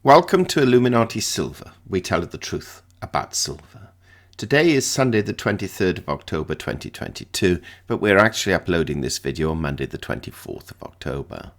Welcome to Illuminati Silver. We tell the truth about silver. Today is Sunday the 23rd of October 2022, but we're actually uploading this video on Monday the 24th of October.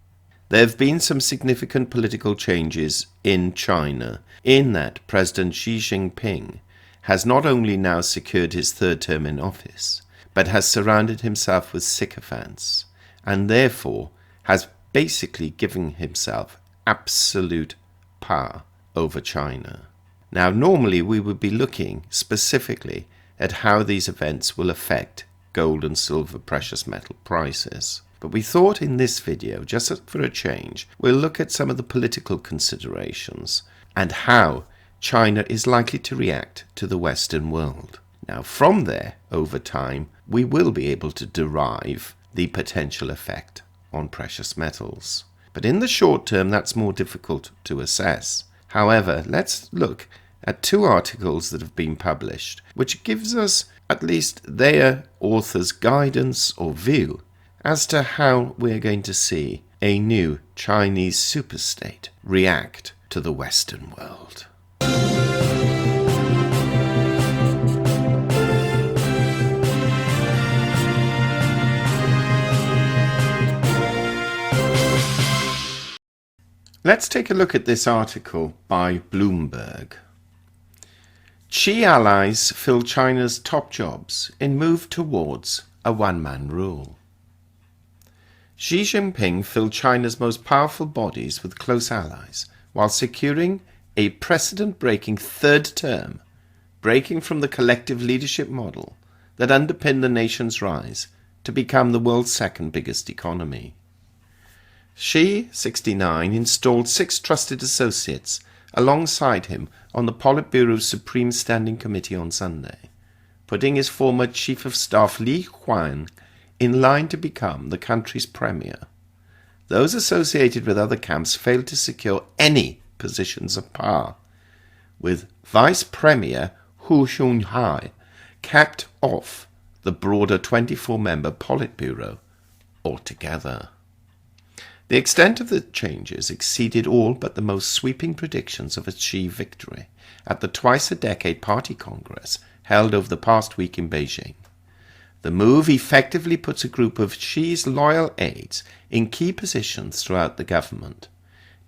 There have been some significant political changes in China, in that President Xi Jinping has not only now secured his third term in office, but has surrounded himself with sycophants, and therefore has basically given himself absolute power over China. Now, normally we would be looking specifically at how these events will affect gold and silver precious metal prices. But we thought in this video, just for a change, we'll look at some of the political considerations and how China is likely to react to the Western world. Now, from there, over time, we will be able to derive the potential effect on precious metals. But in the short term, that's more difficult to assess. However, let's look at two articles that have been published, which gives us at least their author's guidance or view as to how we're going to see a new Chinese superstate react to the Western world. Let's take a look at this article by Bloomberg. Xi allies fill China's top jobs in move towards a one-man rule. Xi Jinping filled China's most powerful bodies with close allies while securing a precedent-breaking third term, breaking from the collective leadership model that underpinned the nation's rise to become the world's second biggest economy. Xi, 69, installed 6 trusted associates alongside him on the Politburo's Supreme Standing Committee on Sunday, putting his former Chief of Staff Li Huan in line to become the country's premier. Those associated with other camps failed to secure any positions of power, with Vice Premier Hu Xunhai capped off the broader 24-member Politburo altogether. The extent of the changes exceeded all but the most sweeping predictions of a Xi victory at the twice-a-decade party congress held over the past week in Beijing. The move effectively puts a group of Xi's loyal aides in key positions throughout the government,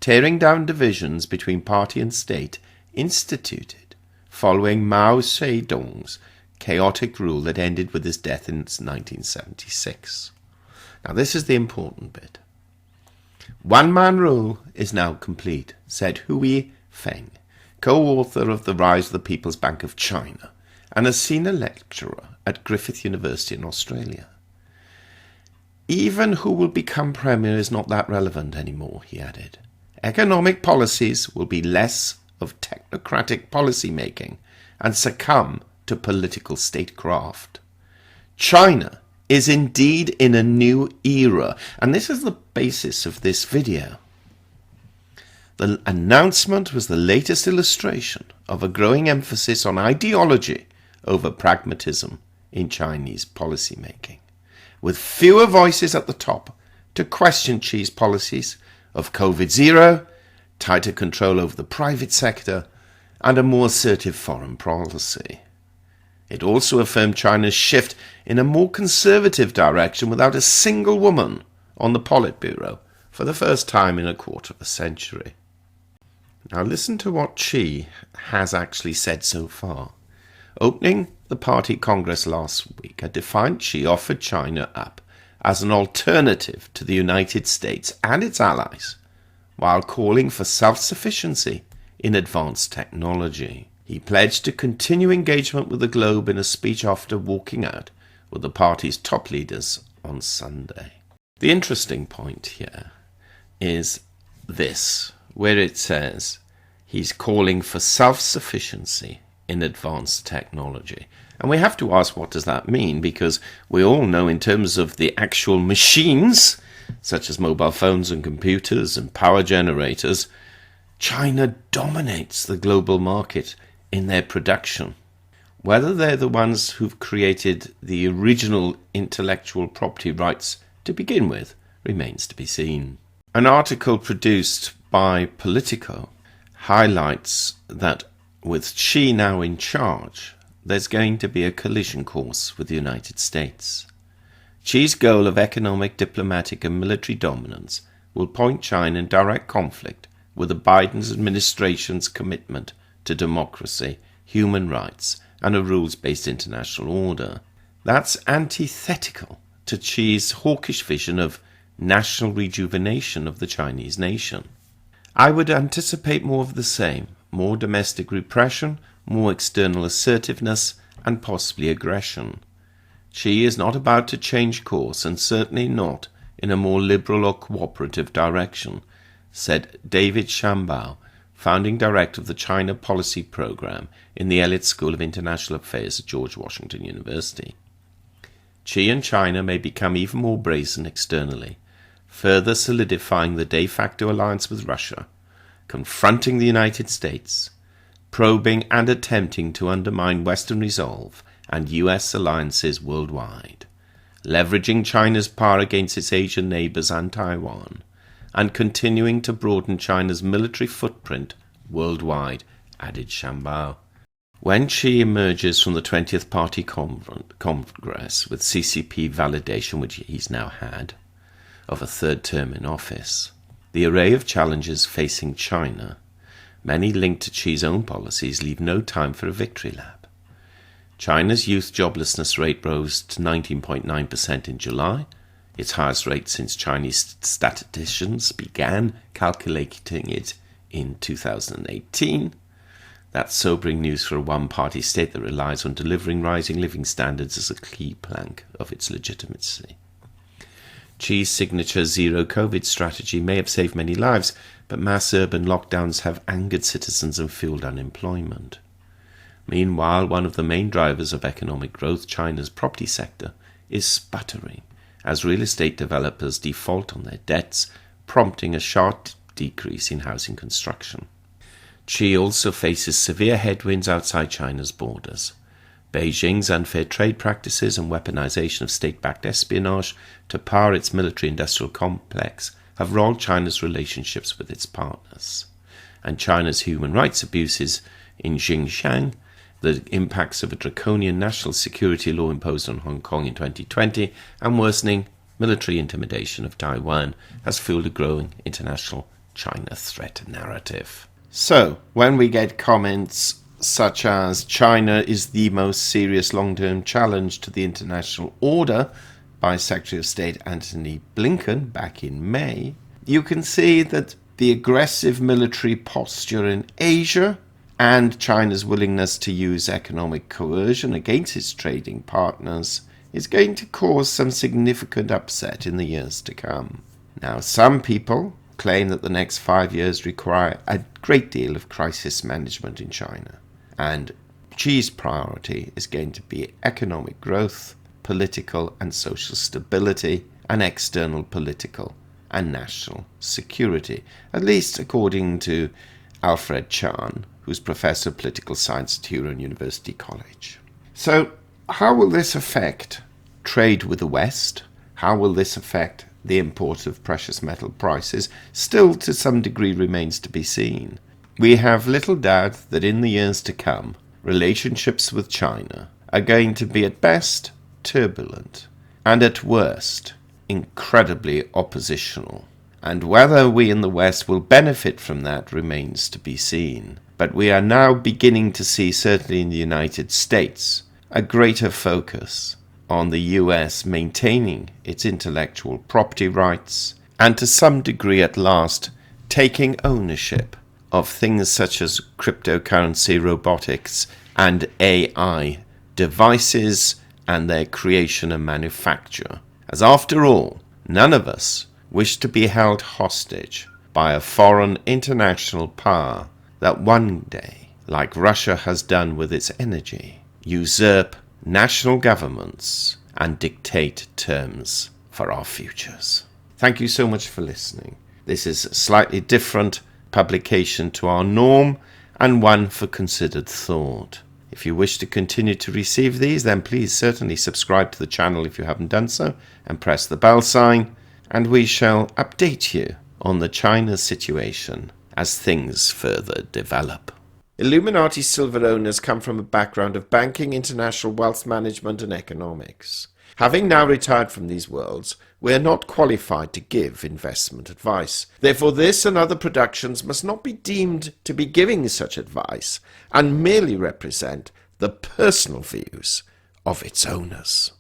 tearing down divisions between party and state instituted following Mao Zedong's chaotic rule that ended with his death in 1976. Now, this is the important bit. One-man rule is now complete, said Hui Feng, co-author of The Rise of the People's Bank of China and a senior lecturer at Griffith University in Australia. Even who will become premier is not that relevant anymore, he added. Economic policies will be less of technocratic policy making and succumb to political statecraft. China is indeed in a new era, and this is the basis of this video. The announcement was the latest illustration of a growing emphasis on ideology over pragmatism in Chinese policymaking, with fewer voices at the top to question Xi's policies of COVID-0, tighter control over the private sector, and a more assertive foreign policy. It also affirmed China's shift in a more conservative direction without a single woman on the Politburo for the first time in a quarter of a century. Now listen to what Xi has actually said so far. Opening the party congress last week, a defiant Xi offered China up as an alternative to the United States and its allies, while calling for self-sufficiency in advanced technology. He pledged to continue engagement with the globe in a speech after walking out with the party's top leaders on Sunday. The interesting point here is this, where it says he's calling for self-sufficiency in advanced technology. And we have to ask, what does that mean? Because we all know in terms of the actual machines, such as mobile phones and computers and power generators, China dominates the global market in their production. Whether they're the ones who've created the original intellectual property rights to begin with remains to be seen. An article produced by Politico highlights that with Xi now in charge, there's going to be a collision course with the United States. Xi's goal of economic, diplomatic and military dominance will point China in direct conflict with the Biden administration's commitment to democracy, human rights and a rules-based international order. That's antithetical to Xi's hawkish vision of national rejuvenation of the Chinese nation. I would anticipate more of the same, more domestic repression, more external assertiveness, and possibly aggression. Xi is not about to change course, and certainly not in a more liberal or cooperative direction, said David Shambao, founding director of the China Policy Program in the Elliott School of International Affairs at George Washington University. Xi and China may become even more brazen externally, further solidifying the de facto alliance with Russia, confronting the United States, probing and attempting to undermine Western resolve and US alliances worldwide, leveraging China's power against its Asian neighbors and Taiwan, and continuing to broaden China's military footprint worldwide, added Shambao. When Xi emerges from the 20th Party Congress with CCP validation, which he's now had, of a third term in office, the array of challenges facing China, many linked to Xi's own policies, leave no time for a victory lap. China's youth joblessness rate rose to 19.9% in July, its highest rate since Chinese statisticians began calculating it in 2018. That's sobering news for a one-party state that relies on delivering rising living standards as a key plank of its legitimacy. Xi's signature zero-COVID strategy may have saved many lives, but mass urban lockdowns have angered citizens and fueled unemployment. Meanwhile, one of the main drivers of economic growth, China's property sector, is sputtering as real estate developers default on their debts, prompting a sharp decrease in housing construction. Xi also faces severe headwinds outside China's borders. Beijing's unfair trade practices and weaponization of state-backed espionage to power its military-industrial complex have roiled China's relationships with its partners. And China's human rights abuses in Xinjiang, the impacts of a draconian national security law imposed on Hong Kong in 2020, and worsening military intimidation of Taiwan has fueled a growing international China threat narrative. So, when we get comments such as China is the most serious long-term challenge to the international order by Secretary of State Antony Blinken back in May, you can see that the aggressive military posture in Asia and China's willingness to use economic coercion against its trading partners is going to cause some significant upset in the years to come. Now, some people claim that the next 5 years require a great deal of crisis management in China, and Xi's priority is going to be economic growth, political and social stability, and external political and national security, at least according to Alfred Chan, who's Professor of Political Science at Huron University College. So, how will this affect trade with the West? How will this affect the import of precious metal prices? Still, to some degree, remains to be seen. We have little doubt that in the years to come, relationships with China are going to be at best turbulent and at worst incredibly oppositional. And whether we in the West will benefit from that remains to be seen. But we are now beginning to see, certainly in the United States, a greater focus on the US maintaining its intellectual property rights and to some degree at last taking ownership of things such as cryptocurrency, robotics and AI devices and their creation and manufacture. As after all, none of us wish to be held hostage by a foreign international power that one day, like Russia has done with its energy, usurp national governments and dictate terms for our futures. Thank you so much for listening. This is a slightly different publication to our norm and one for considered thought. If you wish to continue to receive these, then please certainly subscribe to the channel if you haven't done so and press the bell sign, and we shall update you on the China situation as things further develop. Illuminati silver owners come from a background of banking, international wealth management and economics. Having now retired from these worlds, we are not qualified to give investment advice. Therefore, this and other productions must not be deemed to be giving such advice and merely represent the personal views of its owners.